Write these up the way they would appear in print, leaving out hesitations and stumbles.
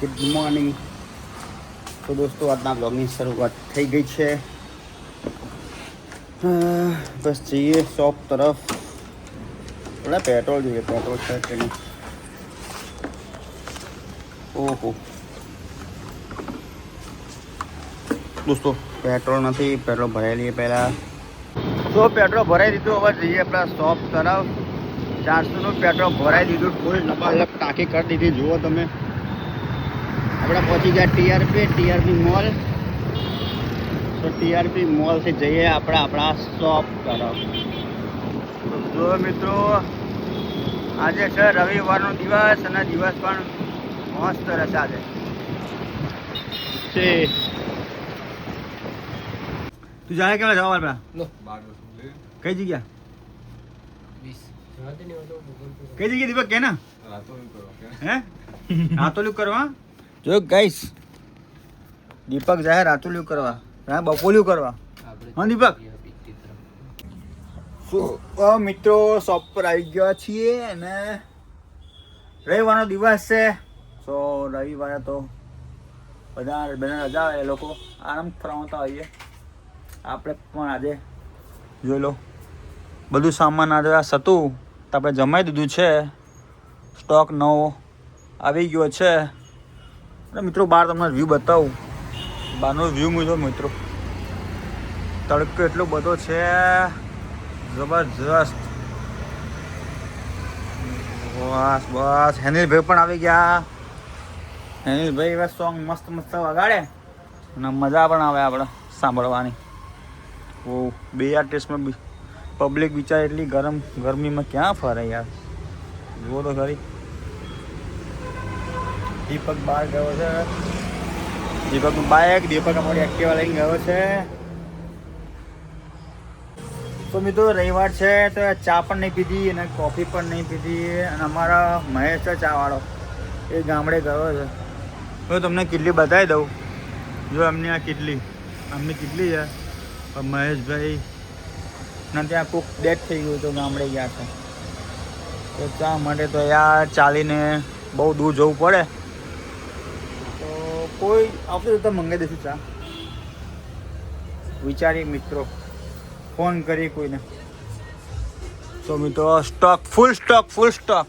Good morning. તો દોસ્તો આજના બ્લોગની શરૂઆત થઈ ગઈ છે. બસ જઈએ શોપ તરફ. થોડા પેટ્રોલ જોઈએ, પેટ્રોલ છે કે નહીં. ઓહો દોસ્તો પેટ્રોલ નથી, પેટ્રોલ ભરાઈ લઈએ પહેલાં. તો પેટ્રોલ ભરાઈ દીધું, હવે જઈએ આપણા શોપ તરફ. 400નું પેટ્રોલ ભરાઈ દીધું, ફૂલ લબાલબ ટાંકી કરી દીધી. જુઓ તમે, આપણે પહોંચી ગયા ટીઆરપી મોલ. તો ટીઆરપી મોલથી જઈએ આપણે આપણા શોપ તરફ. તો જો મિત્રો, આજે છે રવિવારનો દિવસ અને દિવસ પણ મસ્ત રચાશે છે. તું જાય કેવા જવા આપણા કઈ જગ્યા? કઈ જગ્યા દીપક કે ના હે રાતોલ્યુ કરવા? જો ગાઈસ, દીપક જાય રાતોલ્યુ કરવા, બપોલ્યુ કરવા. હા દીપક. મિત્રો શોપ પર આવી ગયા છીએ અને રવિવારનો દિવસ છે. સો રવિવારે તો બધા રજા હોય, એ લોકો આરામ ફરવાતા હોઈએ. આપણે પણ આજે જોઈ લો, બધું સામાન આજે હતું તો આપણે જમાઈ દીધું છે. સ્ટોક નવો આવી ગયો છે. અને મિત્રો બહાર તમને વ્યૂ બતાવું, બહારનો વ્યૂ મૂજો મિત્રો. તડકો એટલો બધો છે, જબરજસ્ત. બસ બસ, હેનિલભાઈ પણ આવી ગયા. હેનિલભાઈ એવા સોંગ મસ્ત મસ્ત વગાડે અને મજા પણ આવે આપણે સાંભળવાની. ઓ બે આર્ટિસ્ટમાં બી પબ્લિક બિચાર એટલી ગરમીમાં ક્યાં ફરે યાર. જુઓ તો ખરી. દીપક બહાર ગયો છે. દીપકનું બાઇક, દીપક અમારી એક્ટિવા લઈને ગયો છે. તો મિત્રો રવિવાર છે તો ચા પણ નહીં પીધી અને કોફી પણ નહીં પીધી. અને અમારા મહેશ છે ચાવાળો, એ ગામડે ગયો છે. તો તમને કેટલી બતાવી દઉં. જો એમની આ કેટલી કેટલી છે. મહેશભાઈ ના ત્યાં કોક ડેથ થઈ ગયું તો ગામડે ગયા છે. તો ચા માટે તો યાર ચાલીને બહુ દૂર જવું પડે. તો કોઈ આવતું તો મંગાવી દઈશું ચા, વિચારી મિત્રો, ફોન કરી કોઈને. તો મિત્રો ફૂલ સ્ટોક.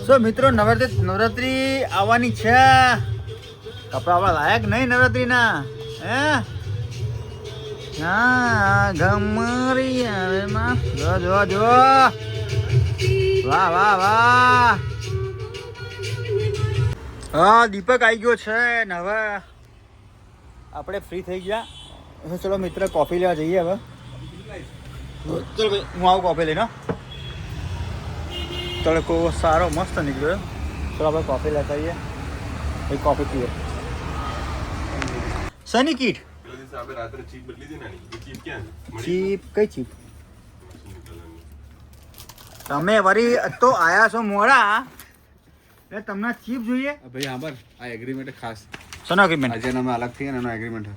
તો મિત્રો નવરાત્રી આવવાની છે. કપડા આપણા લાયક નહીં નવરાત્રીના હે. હા ગમરી આવે માં. જો વાહ. હા દીપક આવી ગયો છે ને હવે આપણે ફ્રી થઈ ગયા. ચલો મિત્ર કોફી લેવા જઈએ હવે. ચલો ભાઈ, હું આવું કોફી લઈને. તડકો સારો મસ્ત નીકળ્યો. ચલો આપણે કોફી લેતા આવીએ. એ કોફી પીએ. સની કીટ ચીપ કઈ ચીપ? તમે વરી તો આયા છો મોડા, એટલે તમને ચીપ જોઈએ ભાઈ. હા બસ આ એગ્રીમેન્ટ ખાસ. શેનો એગ્રીમેન્ટ? અજય નામે અલગ થઈ એનો એગ્રીમેન્ટ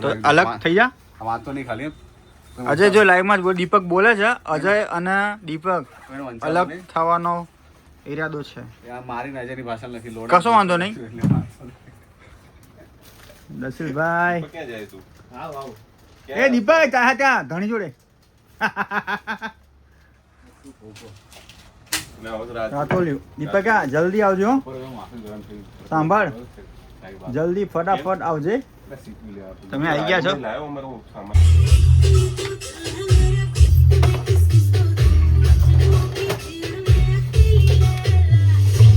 તો અલગ થઈ જા. વાત તો નહીં ખાલી અજય જો લાઈવમાં જ દીપક બોલે છે, અજય અને દીપક અલગ થવાનો ઈરાદો છે. મારી નજરની ભાષા નથી લોડ. કશો વાંધો નહીં. દશિલભાઈ ક્યાં જાય તું? હા એ દીપક ત્યાં ધણી જોડે રાતોલ્યું. દીપક જલ્દી આવજો. સાંભળ, જલ્દી ફટાફટ આવજે. તમે આવી ગયા છો?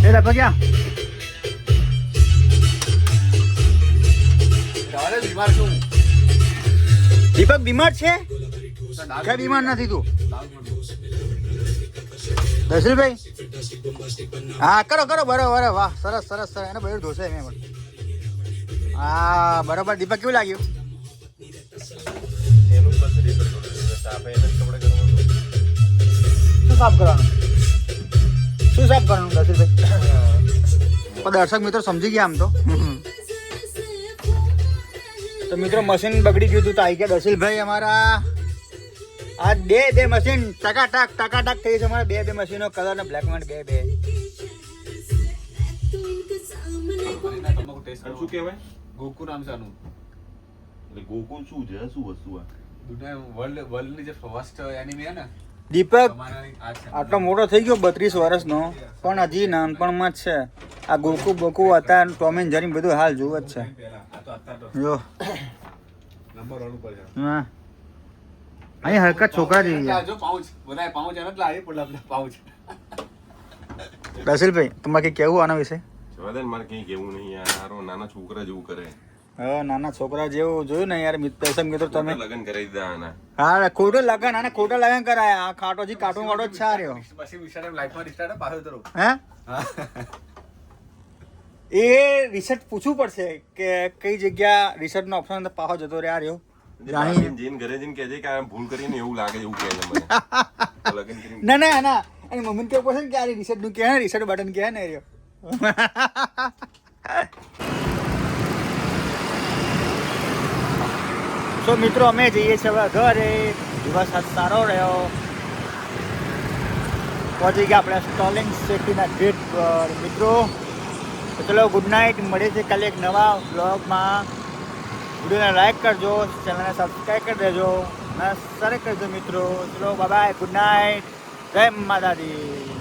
એ દીપક બીમાર છું. દીપક બીમાર છે? ક્યાં બીમાર નથી તું? દશરથભાઈ હા કરો બરોબર. વાહ સરસ. એને બધું ધોશે એમ પણ. હા બરોબર. દીપક કેવું લાગ્યું? શું સાફ કરવાનું દશરથભાઈ? દર્શક મિત્રો સમજી ગયા આમ તો. તો મિત્રો મશીન બગડી ગયું હતું તો આવી ગયા દશિલભાઈ અમારા. આ બે મશીન ટકાટક થઈ છે અમારે. બે મશીનો કલર ને બ્લેક એન્ડ વ્હાઇટ બે. કંપનીના તમાકુ ટેસ્ટ અને કરો. શું કહેવાય ગોકુ નામ છે આનું. એટલે ગોકુલ શું છે શું વસ્તુ આ દુનિયા વર્લ્ડની જે ફર્સ્ટ એનિમે છે ને દીપક તમારાની આ છે. આટલો મોટો થઈ ગયો 32 વર્ષનો પણ હજી નાનપણમાં જ છે. આ ગોકુ બોકુ હતા ટોમ એન્ડ જેરી બધું હાલ જોવે જ છે. પહેલા. આ તો અત્યારે તો જો નંબર 1 ઉપર છે. હા અહીં હરકત છોકરા જેવી છે. આ જો પાઉચ બધાય પાઉચ એમ જ લાવી પડે પાઉચ. રસીલભાઈ તમારે કંઈ કહેવું આના વિશે? જવા દે ને, મારે કંઈ કેવું નહીં યાર. હારો નાના છોકરા જેવું કરે. હા નાના છોકરા જેવું જોયું ને યાર દર્શન મિત્રો તમે. લગ્ન કરાવી દીધા આના. હા ખોટું લગન આને ખોટું લગન કરાયા. આ ખાટોજી કાર્ટૂન વાળો જ છે આ રહ્યો. પછી વિચારે લાઈફમાં રિસ્ટાર્ટ પાછો ઉતરો. હે એ રિસર્ચ પૂછવું પડશે કે કઈ જગ્યા રિસર્ચનો ઓપ્શન પાછો જતો રહ્યા રહ્યો. જાણી જઈને ઘરે જઈને કહેજે કે આ ભૂલ કરીને એવું લાગે એવું કહે છે મને. તો લગ્ન કરીને ના ના ના એની મમ્મીને કેવું પડશે ને કે આ રિસર્ચનું કહે ને રિસર્ચ બટન કહે ને રહ્યો. તો મિત્રો અમે જઈએ છીએ હવે ઘરે. દિવસ આજ સારો રહ્યો. પહોંચી ગયા આપણે સ્ટોલિંગ સિટીના ગેટ પર મિત્રો. તો ચલો ગુડ નાઇટ. મળીએ છીએ કાલે એક નવા બ્લોગમાં. વિડીયોને લાઈક કરજો, ચેનલને સબસ્ક્રાઈબ કરી દેજો અને શેર કરજો મિત્રો. ચલો બાય બાય, ગુડ નાઇટ, જય માતાજી.